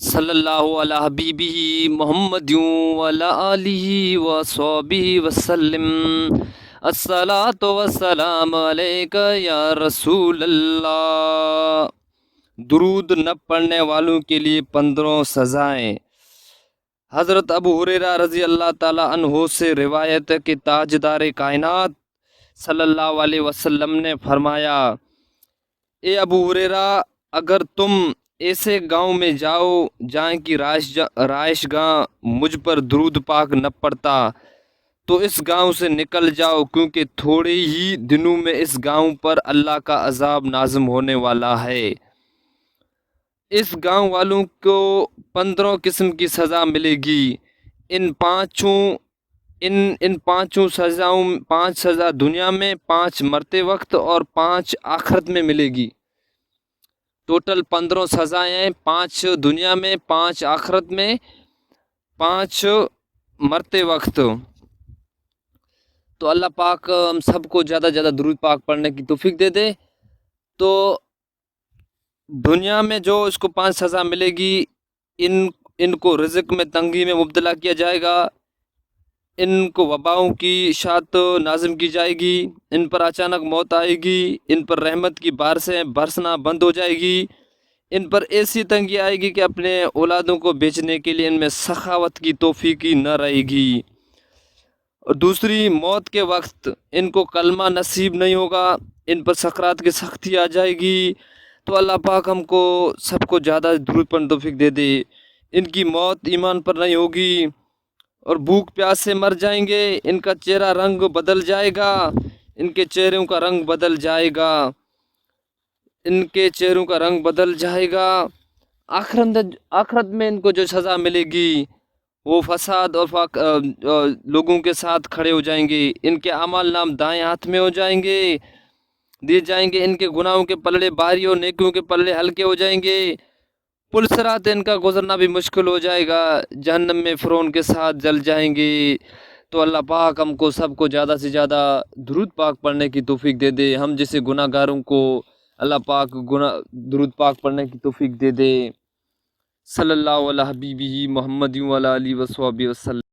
صلی اللہ علی حبیبہ محمد وعلی آلہ وصحبہ وسلم۔ الصلاۃ والسلام علیک یا رسول اللہ۔ درود نہ پڑھنے والوں کے لیے 15 سزائیں۔ حضرت ابو ہریرہ رضی اللہ تعالی عنہ سے روایت ہے کہ تاجدار کائنات صلی اللہ علیہ وسلم نے فرمایا، اے ابو ہریرہ، اگر تم ایسے گاؤں میں جاؤ جہاں کی رہائش گاہ مجھ پر درود پاک نہ پڑتا تو اس گاؤں سے نکل جاؤ، کیونکہ تھوڑے ہی دنوں میں اس گاؤں پر اللہ کا عذاب نازل ہونے والا ہے۔ اس گاؤں والوں کو 15 قسم کی سزا ملے گی۔ ان پانچوں سزاؤں 5 سزا دنیا میں، 5 مرتے وقت اور 5 آخرت میں ملے گی۔ ٹوٹل 15 سزائیں، 5 دنیا میں، 5 آخرت میں، 5 مرتے وقت۔ تو اللہ پاک ہم سب کو زیادہ سے زیادہ درود پاک پڑھنے کی توفیق دے دے۔ تو دنیا میں جو اس کو 5 سزا ملے گی، ان کو رزق میں تنگی میں مبتلا کیا جائے گا، ان کو وباؤں کی اشاعت نازم کی جائے گی، ان پر اچانک موت آئے گی، ان پر رحمت کی بارشیں برسنا بند ہو جائے گی، ان پر ایسی تنگی آئے گی کہ اپنے اولادوں کو بیچنے کے لیے ان میں سخاوت کی توفیق ہی نہ رہے گی۔ اور دوسری، موت کے وقت ان کو کلمہ نصیب نہیں ہوگا، ان پر سکرات کی سختی آ جائے گی۔ تو اللہ پاک ہم کو سب کو زیادہ درود پڑھنے کی توفیق دے دے۔ ان کی موت ایمان پر نہیں ہوگی اور بھوک پیاس سے مر جائیں گے، ان کا چہرہ رنگ بدل جائے گا، ان کے چہروں کا رنگ بدل جائے گا، ان کے چہروں کا رنگ بدل جائے گا۔ آخرت میں ان کو جو سزا ملے گی وہ فساد اور لوگوں کے ساتھ کھڑے ہو جائیں گے، ان کے اعمال نام دائیں ہاتھ میں ہو جائیں گے، دیے جائیں گے، ان کے گناہوں کے پلڑے بھاری اور نیکیوں کے پلڑے ہلکے ہو جائیں گے، پل صراط ان کا گزرنا بھی مشکل ہو جائے گا، جہنم میں فرعون کے ساتھ جل جائیں گے۔ تو اللہ پاک ہم کو سب کو زیادہ سے زیادہ درود پاک پڑھنے کی توفیق دے دے، ہم جیسے گناہ گاروں کو اللہ پاک درود پاک پڑھنے کی توفیق دے دے۔ صلی اللہ علیہ حبیبہ محمد وعلی آلہ وصحبہ وسلم۔